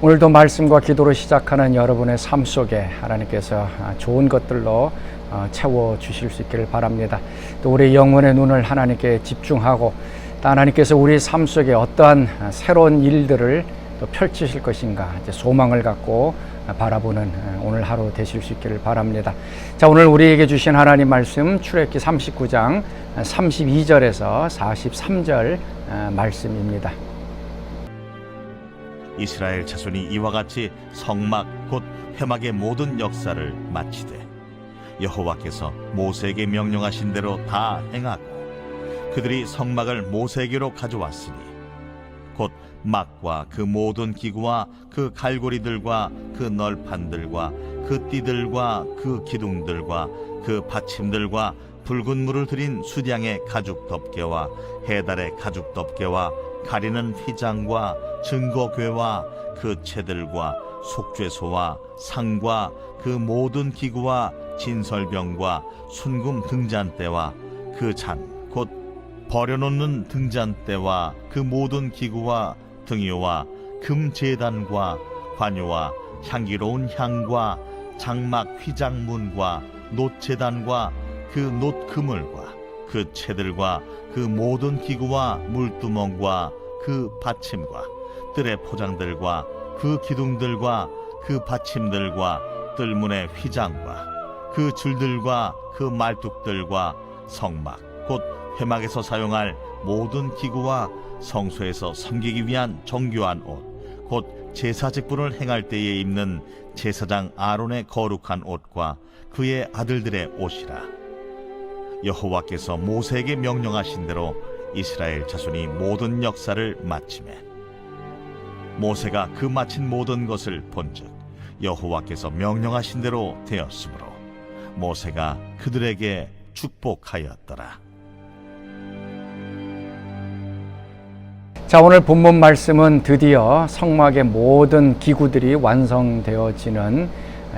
오늘도 말씀과 기도로 시작하는 여러분의 삶 속에 하나님께서 좋은 것들로 채워주실 수 있기를 바랍니다. 또 우리 영혼의 눈을 하나님께 집중하고 또 하나님께서 우리 삶 속에 어떠한 새로운 일들을 또 펼치실 것인가 이제 소망을 갖고 바라보는 오늘 하루 되실 수 있기를 바랍니다. 자, 오늘 우리에게 주신 하나님 말씀 출애굽기 39장 32절에서 43절 말씀입니다. 이스라엘 자손이 이와 같이 성막 곧 회막의 모든 역사를 마치되 여호와께서 모세에게 명령하신 대로 다 행하고 그들이 성막을 모세에게로 가져왔으니 곧 막과 그 모든 기구와 그 갈고리들과 그 널판들과 그 띠들과 그 기둥들과 그 받침들과 붉은 물을 들인 수량의 가죽 덮개와 해달의 가죽 덮개와 가리는 휘장과 증거궤와 그 채들과 속죄소와 상과 그 모든 기구와 진설병과 순금 등잔대와 그 잔 곧 버려놓는 등잔대와 그 모든 기구와 등유와 금제단과 관유와 향기로운 향과 장막 휘장문과 놋제단과 그 놋그물과 그 채들과 그 모든 기구와 물두멍과 그 받침과 뜰의 포장들과 그 기둥들과 그 받침들과 뜰문의 휘장과 그 줄들과 그 말뚝들과 성막 곧 회막에서 사용할 모든 기구와 성소에서 섬기기 위한 정교한 옷 곧 제사 직분을 행할 때에 입는 제사장 아론의 거룩한 옷과 그의 아들들의 옷이라. 여호와께서 모세에게 명령하신 대로 이스라엘 자손이 모든 역사를 마치매 모세가 그 마친 모든 것을 본즉 여호와께서 명령하신 대로 되었으므로 모세가 그들에게 축복하였더라. 자, 오늘 본문 말씀은 드디어 성막의 모든 기구들이 완성되어지는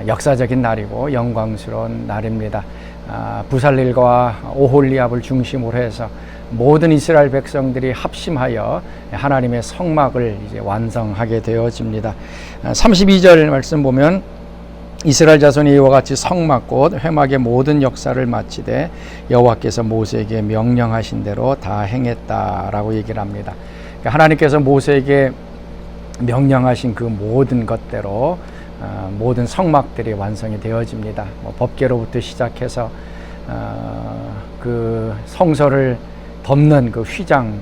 역사적인 날이고 영광스러운 날입니다. 부살릴과 오홀리압을 중심으로 해서 모든 이스라엘 백성들이 합심하여 하나님의 성막을 이제 완성하게 되어집니다. 32절 말씀 보면 이스라엘 자손이 이와 같이 성막 곧 회막의 모든 역사를 마치되 여호와께서 모세에게 명령하신 대로 다 행했다라고 얘기를 합니다. 하나님께서 모세에게 명령하신 그 모든 것대로 모든 성막들이 완성이 되어집니다. 법궤로부터 시작해서 그 성소를 덮는 그 휘장,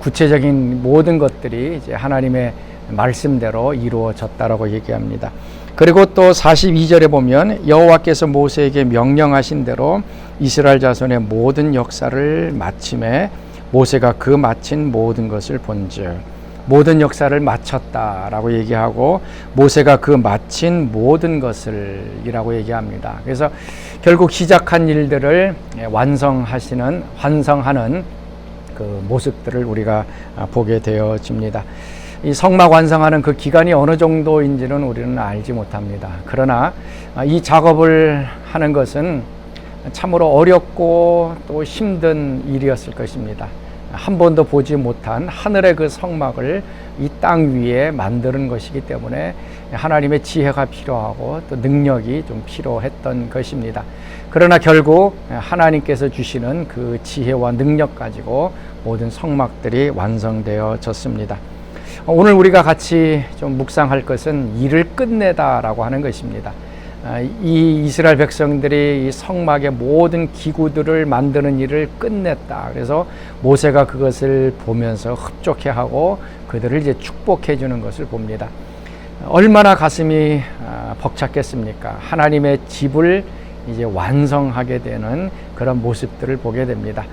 구체적인 모든 것들이 이제 하나님의 말씀대로 이루어졌다라고 얘기합니다. 그리고 또 42절에 보면 여호와께서 모세에게 명령하신 대로 이스라엘 자손의 모든 역사를 마침에 모세가 그 마친 모든 것을 본즉 모든 역사를 마쳤다라고 얘기하고 모세가 그 마친 모든 것을 이라고 얘기합니다. 그래서 결국 시작한 일들을 완성하는 그 모습들을 우리가 보게 되어집니다. 이 성막 완성하는 그 기간이 어느 정도인지는 우리는 알지 못합니다. 그러나 이 작업을 하는 것은 참으로 어렵고 또 힘든 일이었을 것입니다. 한 번도 보지 못한 하늘의 그 성막을 이 땅 위에 만드는 것이기 때문에 하나님의 지혜가 필요하고 또 능력이 좀 필요했던 것입니다. 그러나 결국 하나님께서 주시는 그 지혜와 능력 가지고 모든 성막들이 완성되어졌습니다. 오늘 우리가 같이 좀 묵상할 것은 일을 끝내다라고 하는 것입니다. 이 이스라엘 백성들이 이 성막의 모든 기구들을 만드는 일을 끝냈다. 그래서 모세가 그것을 보면서 흡족해하고 그들을 이제 축복해 주는 것을 봅니다. 얼마나 가슴이 벅찼겠습니까? 하나님의 집을 이제 완성하게 되는 그런 모습들을 보게 됩니다.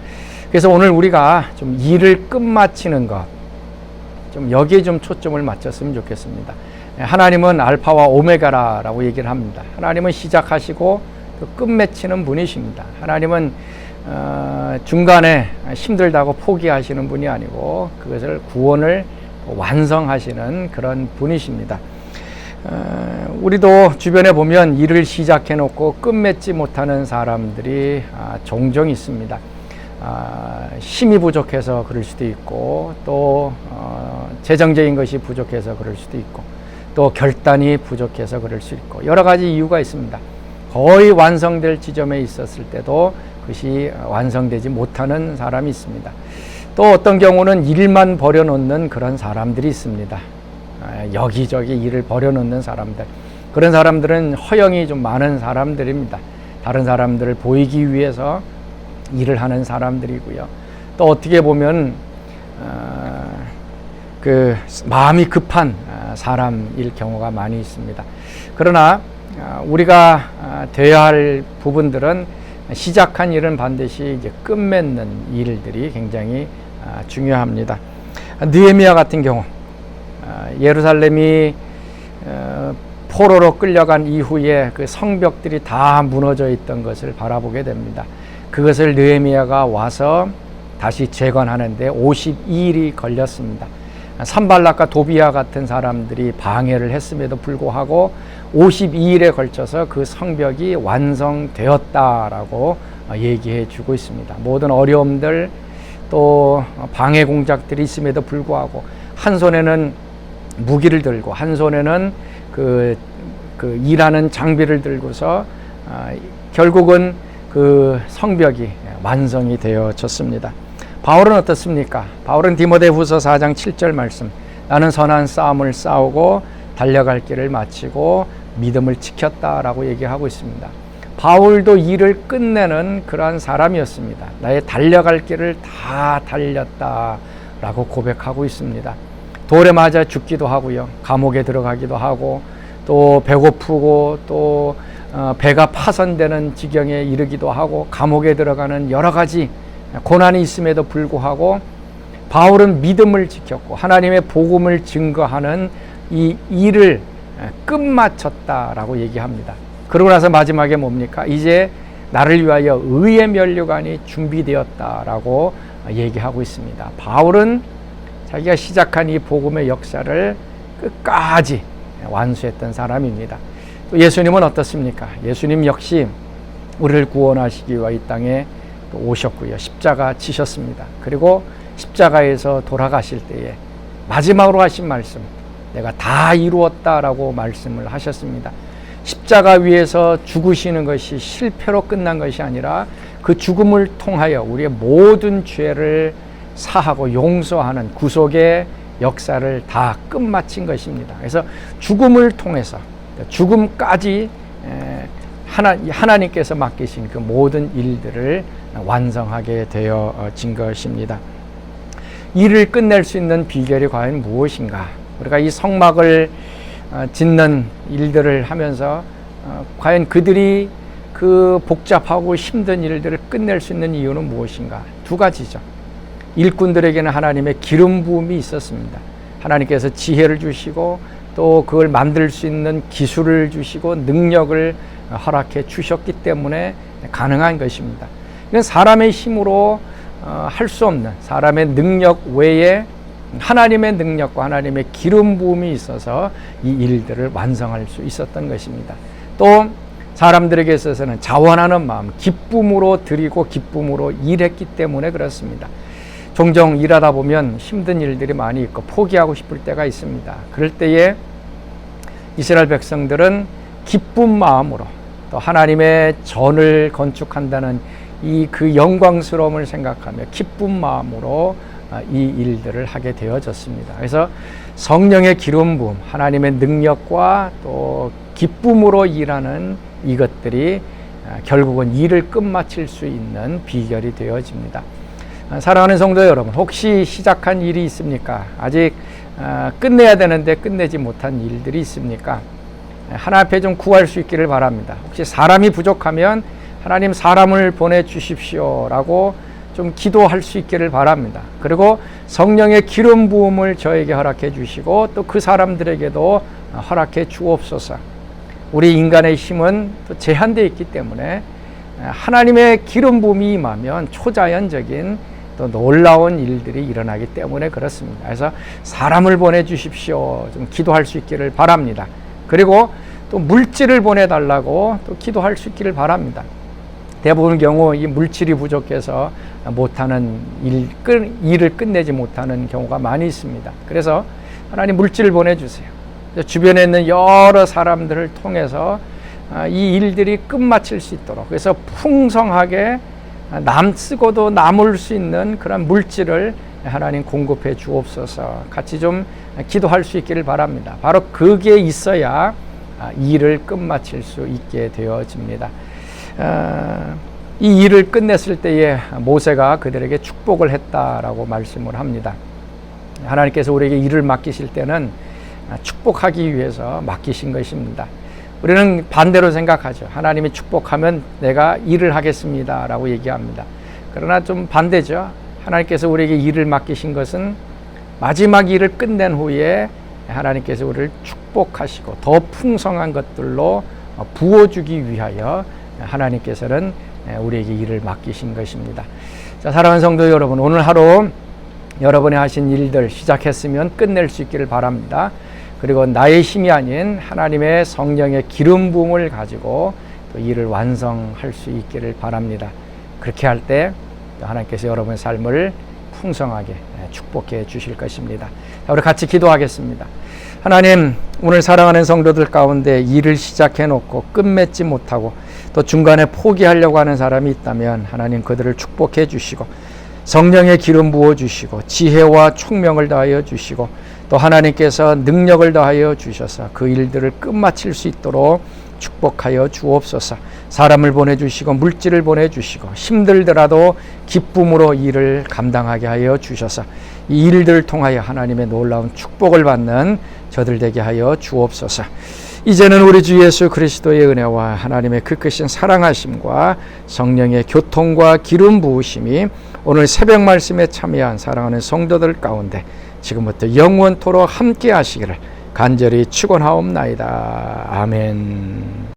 그래서 오늘 우리가 좀 일을 끝마치는 것, 좀 여기에 좀 초점을 맞췄으면 좋겠습니다. 하나님은 알파와 오메가라고 얘기를 합니다. 하나님은 시작하시고 또 끝맺히는 분이십니다. 하나님은 중간에 힘들다고 포기하시는 분이 아니고 그것을 구원을 완성하시는 그런 분이십니다. 우리도 주변에 보면 일을 시작해 놓고 끝맺지 못하는 사람들이 종종 있습니다. 힘이 부족해서 그럴 수도 있고 또 재정적인 것이 부족해서 그럴 수도 있고 또 결단이 부족해서 그럴 수 있고 여러 가지 이유가 있습니다. 거의 완성될 지점에 있었을 때도 그것이 완성되지 못하는 사람이 있습니다. 또 어떤 경우는 일만 버려놓는 그런 사람들이 있습니다. 여기저기 일을 버려놓는 사람들, 그런 사람들은 허영이 좀 많은 사람들입니다. 다른 사람들을 보이기 위해서 일을 하는 사람들이고요. 또 어떻게 보면 그 마음이 급한 사람일 경우가 많이 있습니다. 그러나 우리가 되어야 할 부분들은 시작한 일은 반드시 이제 끝맺는 일들이 굉장히 중요합니다. 느헤미야 같은 경우 예루살렘이 포로로 끌려간 이후에 그 성벽들이 다 무너져 있던 것을 바라보게 됩니다. 그것을 느헤미야가 와서 다시 재건하는데 52일이 걸렸습니다. 산발락과 도비아 같은 사람들이 방해를 했음에도 불구하고 52일에 걸쳐서 그 성벽이 완성되었다라고 얘기해 주고 있습니다. 모든 어려움들 또 방해 공작들이 있음에도 불구하고 한 손에는 무기를 들고 한 손에는 그 일하는 장비를 들고서 결국은 그 성벽이 완성이 되어졌습니다. 바울은 어떻습니까? 바울은 디모데후서 4장 7절 말씀, 나는 선한 싸움을 싸우고 달려갈 길을 마치고 믿음을 지켰다라고 얘기하고 있습니다. 바울도 일을 끝내는 그러한 사람이었습니다. 나의 달려갈 길을 다 달렸다라고 고백하고 있습니다. 돌에 맞아 죽기도 하고요, 감옥에 들어가기도 하고, 또 배고프고 또 배가 파손되는 지경에 이르기도 하고, 감옥에 들어가는 여러 가지 고난이 있음에도 불구하고 바울은 믿음을 지켰고 하나님의 복음을 증거하는 이 일을 끝마쳤다라고 얘기합니다. 그러고 나서 마지막에 뭡니까? 이제 나를 위하여 의의 면류관이 준비되었다라고 얘기하고 있습니다. 바울은 자기가 시작한 이 복음의 역사를 끝까지 완수했던 사람입니다. 또 예수님은 어떻습니까? 예수님 역시 우리를 구원하시기 위해 이 땅에 오셨고요, 십자가 지셨습니다. 그리고 십자가에서 돌아가실 때에 마지막으로 하신 말씀, 내가 다 이루었다라고 말씀을 하셨습니다. 십자가 위에서 죽으시는 것이 실패로 끝난 것이 아니라 그 죽음을 통하여 우리의 모든 죄를 사하고 용서하는 구속의 역사를 다 끝마친 것입니다. 그래서 죽음을 통해서 죽음까지 하나님께서 맡기신 그 모든 일들을 완성하게 되어진 것입니다. 일을 끝낼 수 있는 비결이 과연 무엇인가? 우리가 이 성막을 짓는 일들을 하면서 과연 그들이 그 복잡하고 힘든 일들을 끝낼 수 있는 이유는 무엇인가? 두 가지죠. 일꾼들에게는 하나님의 기름 부음이 있었습니다. 하나님께서 지혜를 주시고 또 그걸 만들 수 있는 기술을 주시고 능력을 허락해 주셨기 때문에 가능한 것입니다. 사람의 힘으로 할 수 없는, 사람의 능력 외에 하나님의 능력과 하나님의 기름 부음이 있어서 이 일들을 완성할 수 있었던 것입니다. 또 사람들에게 있어서는 자원하는 마음, 기쁨으로 드리고 기쁨으로 일했기 때문에 그렇습니다. 종종 일하다 보면 힘든 일들이 많이 있고 포기하고 싶을 때가 있습니다. 그럴 때에 이스라엘 백성들은 기쁜 마음으로 또 하나님의 전을 건축한다는 이 그 영광스러움을 생각하며 기쁜 마음으로 이 일들을 하게 되어졌습니다. 그래서 성령의 기름 부음, 하나님의 능력과 또 기쁨으로 일하는 이것들이 결국은 일을 끝마칠 수 있는 비결이 되어집니다. 사랑하는 성도 여러분, 혹시 시작한 일이 있습니까? 아직 끝내야 되는데 끝내지 못한 일들이 있습니까? 하나님 앞에 좀 구할 수 있기를 바랍니다. 혹시 사람이 부족하면 하나님 사람을 보내주십시오 라고 좀 기도할 수 있기를 바랍니다. 그리고 성령의 기름 부음을 저에게 허락해 주시고 또 그 사람들에게도 허락해 주옵소서. 우리 인간의 힘은 또 제한되어 있기 때문에 하나님의 기름 부음이 임하면 초자연적인 또 놀라운 일들이 일어나기 때문에 그렇습니다. 그래서 사람을 보내주십시오. 좀 기도할 수 있기를 바랍니다. 그리고 또 물질을 보내달라고 또 기도할 수 있기를 바랍니다. 대부분 경우 이 물질이 부족해서 못하는 일을 끝내지 못하는 경우가 많이 있습니다. 그래서 하나님 물질을 보내주세요. 주변에 있는 여러 사람들을 통해서 이 일들이 끝마칠 수 있도록, 그래서 풍성하게 쓰고도 남을 수 있는 그런 물질을 하나님 공급해 주옵소서. 같이 좀 기도할 수 있기를 바랍니다. 바로 그게 있어야 일을 끝마칠 수 있게 되어집니다. 이 일을 끝냈을 때에 모세가 그들에게 축복을 했다라고 말씀을 합니다. 하나님께서 우리에게 일을 맡기실 때는 축복하기 위해서 맡기신 것입니다. 우리는 반대로 생각하죠. 하나님이 축복하면 내가 일을 하겠습니다 라고 얘기합니다. 그러나 좀 반대죠. 하나님께서 우리에게 일을 맡기신 것은 마지막 일을 끝낸 후에 하나님께서 우리를 축복하시고 더 풍성한 것들로 부어주기 위하여 하나님께서는 우리에게 일을 맡기신 것입니다. 자, 사랑하는 성도 여러분, 오늘 하루 여러분이 하신 일들 시작했으면 끝낼 수 있기를 바랍니다. 그리고 나의 힘이 아닌 하나님의 성령의 기름 부음을 가지고 또 일을 완성할 수 있기를 바랍니다. 그렇게 할 때 하나님께서 여러분의 삶을 풍성하게 축복해 주실 것입니다. 자, 우리 같이 기도하겠습니다. 하나님, 오늘 사랑하는 성도들 가운데 일을 시작해 놓고 끝맺지 못하고 또 중간에 포기하려고 하는 사람이 있다면 하나님 그들을 축복해 주시고 성령의 기름 부어 주시고 지혜와 총명을 더하여 주시고 또 하나님께서 능력을 더하여 주셔서 그 일들을 끝마칠 수 있도록 축복하여 주옵소서. 사람을 보내주시고 물질을 보내주시고 힘들더라도 기쁨으로 일을 감당하게 하여 주셔서 이 일들을 통하여 하나님의 놀라운 축복을 받는 저들 되게 하여 주옵소서. 이제는 우리 주 예수 그리스도의 은혜와 하나님의 그 크신 사랑하심과 성령의 교통과 기름 부으심이 오늘 새벽 말씀에 참여한 사랑하는 성도들 가운데 지금부터 영원토록 함께 하시기를 간절히 축원하옵나이다. 아멘.